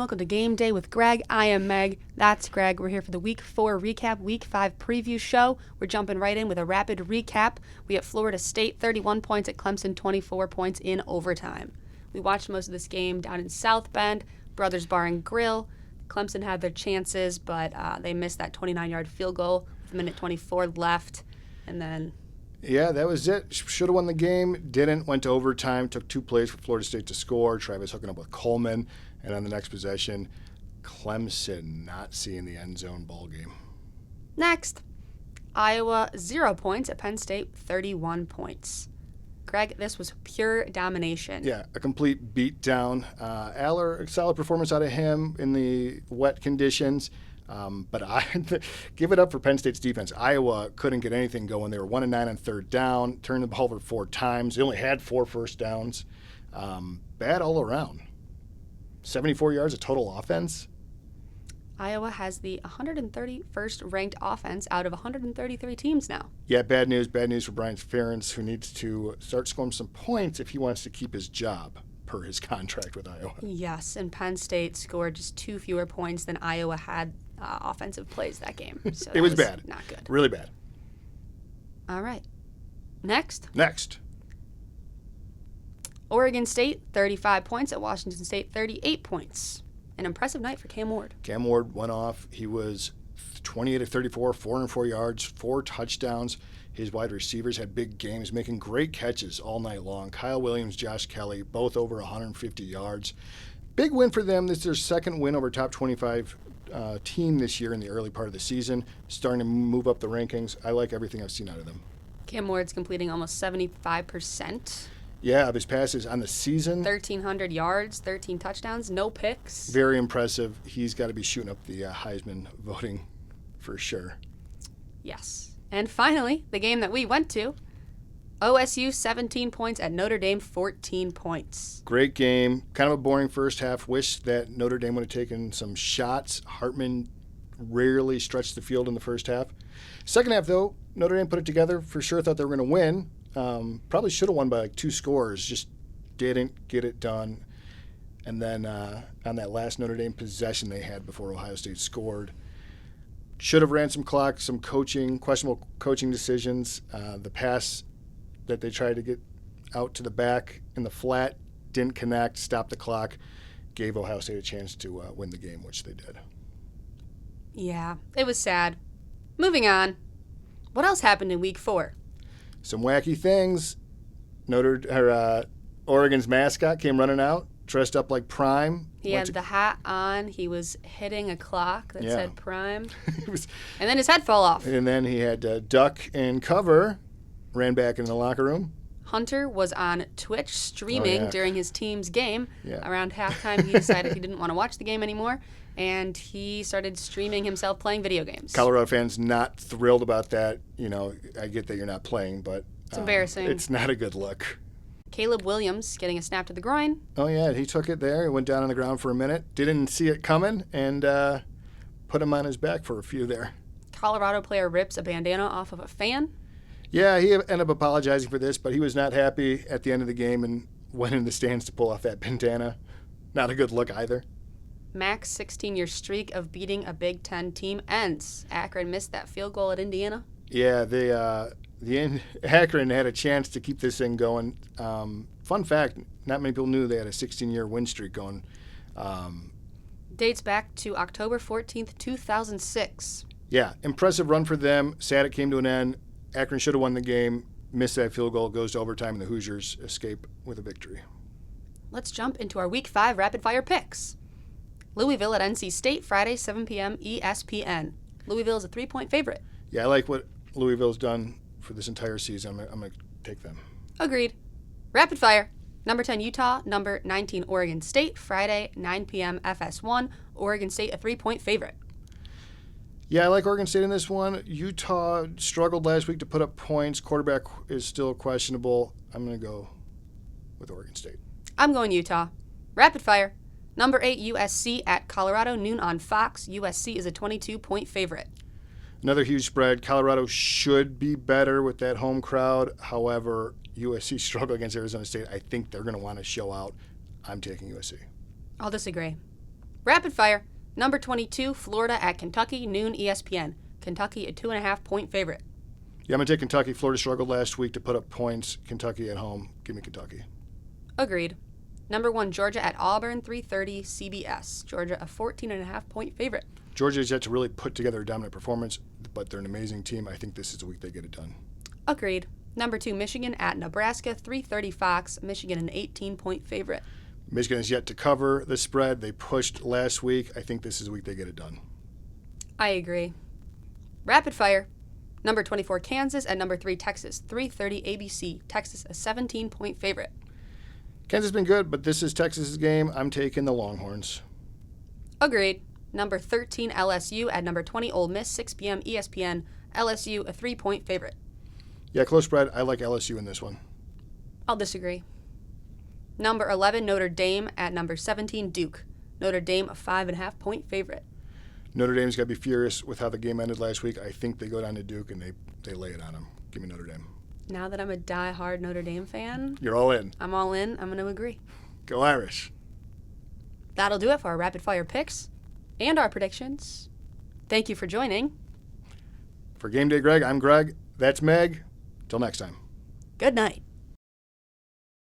Welcome to Game Day with Greg. I am Meg. That's Greg. We're here for the Week 4 recap, Week 5 preview show. We're jumping right in with a rapid recap. We have Florida State 31 points at Clemson, 24 points in overtime. We watched most of this game down in South Bend, Brothers Bar and Grill. Clemson had their chances, but they missed that 29-yard field goal with a minute 24 left. And then... Yeah, that was it. Should have won the game. Didn't. Went to overtime. Took 2 plays for Florida State to score. Travis hooking up with Coleman. And on the next possession, Clemson not seeing the end zone ball game. Next, Iowa 0 points at Penn State 31 points. Greg, this was pure domination. Yeah, a complete beatdown. Aller, a solid performance out of him in the wet conditions. But I give it up for Penn State's defense. Iowa couldn't get anything going. They were 1-9 on third down, turned the ball over 4 times. They only had 4 first downs. Bad all around. 74 yards of total offense. Iowa has the 131st ranked offense out of 133 teams now. Yeah, bad news. Bad news for Brian Ferentz, who needs to start scoring some points if he wants to keep his job per his contract with Iowa. Yes, and Penn State scored just 2 fewer points than Iowa had offensive plays that game. So it was bad. Not good. Really bad. All right. Next. Oregon State, 35 points at Washington State, 38 points. An impressive night for Cam Ward. Cam Ward went off. He was 28 of 34, 404 yards, 4 touchdowns. His wide receivers had big games, making great catches all night long. Kyle Williams, Josh Kelly, both over 150 yards. Big win for them. This is their second win over top 25 team this year in the early part of the season. Starting to move up the rankings. I like everything I've seen out of them. Cam Ward's completing almost 75%. Yeah, of his passes on the season. 1,300 yards, 13 touchdowns, no picks. Very impressive. He's got to be shooting up the Heisman voting for sure. Yes. And finally, the game that we went to, OSU 17 points at Notre Dame 14 points. Great game. Kind of a boring first half. Wish that Notre Dame would have taken some shots. Hartman rarely stretched the field in the first half. Second half, though, Notre Dame put it together. For sure thought they were going to win. Probably should have won by like 2 scores. Just didn't get it done. And then on that last Notre Dame possession they had before Ohio State scored, should have ran some clock, some questionable coaching decisions. The pass that they tried to get out to the back in the flat didn't connect, stopped the clock, gave Ohio State a chance to win the game, which they did. Yeah, it was sad. Moving on. What else happened in Week 4? Some wacky things. Oregon's mascot came running out, dressed up like Prime. He had the hat on. He was hitting a clock that said Prime. And then his head fell off. And then he had duck and cover, ran back in the locker room. Hunter was on Twitch streaming during his team's game. Yeah. Around halftime, he decided he didn't want to watch the game anymore, and he started streaming himself playing video games. Colorado fans not thrilled about that. You know, I get that you're not playing, but it's embarrassing. It's not a good look. Caleb Williams getting a snap to the groin. Oh, yeah, he took it there. He went down on the ground for a minute, didn't see it coming, and put him on his back for a few there. Colorado player rips a bandana off of a fan. Yeah, he ended up apologizing for this, but he was not happy at the end of the game and went in the stands to pull off that bandana. Not a good look either. Mac's 16-year streak of beating a Big Ten team ends. Akron missed that field goal at Indiana. Yeah, Akron had a chance to keep this thing going. Fun fact, not many people knew they had a 16-year win streak going. Dates back to October 14th, 2006. Yeah, impressive run for them. Sad it came to an end. Akron should have won the game, missed that field goal, goes to overtime, and the Hoosiers escape with a victory. Let's jump into our Week 5 rapid-fire picks. Louisville at NC State, Friday, 7 p.m. ESPN. Louisville is a 3-point favorite. Yeah, I like what Louisville's done for this entire season. I'm going to take them. Agreed. Rapid fire. Number 10, Utah. Number 19, Oregon State. Friday, 9 p.m. FS1. Oregon State, a 3-point favorite. Yeah, I like Oregon State in this one. Utah struggled last week to put up points. Quarterback is still questionable. I'm going to go with Oregon State. I'm going Utah. Rapid fire. Number 8, USC at Colorado, noon on Fox. USC is a 22-point favorite. Another huge spread. Colorado should be better with that home crowd. However, USC struggled against Arizona State. I think they're going to want to show out. I'm taking USC. I'll disagree. Rapid fire. Number 22, Florida at Kentucky, noon ESPN. Kentucky a 2.5-point favorite. Yeah, I'm going to take Kentucky. Florida struggled last week to put up points. Kentucky at home. Give me Kentucky. Agreed. Number 1, Georgia at Auburn, 3:30 CBS. Georgia a 14.5-point favorite. Georgia has yet to really put together a dominant performance, but they're an amazing team. I think this is the week they get it done. Agreed. Number 2, Michigan at Nebraska, 3:30 Fox. Michigan an 18-point favorite. Michigan has yet to cover the spread. They pushed last week. I think this is the week they get it done. I agree. Rapid fire. Number 24, Kansas at number 3, Texas, 3:30 ABC. Texas a 17-point favorite. Kansas has been good, but this is Texas's game. I'm taking the Longhorns. Agreed. Number 13, LSU at number 20, Ole Miss, 6 p.m. ESPN. LSU a 3-point favorite. Yeah, close spread. I like LSU in this one. I'll disagree. Number 11, Notre Dame at number 17, Duke. Notre Dame a 5.5-point favorite. Notre Dame's got to be furious with how the game ended last week. I think they go down to Duke and they lay it on them. Give me Notre Dame. Now that I'm a die-hard Notre Dame fan, You're all in. I'm all in. I'm going to agree. Go Irish. That'll do it for our rapid-fire picks and our predictions. Thank you for joining. For Gameday Greg, I'm Greg. That's Meg. Till next time. Good night.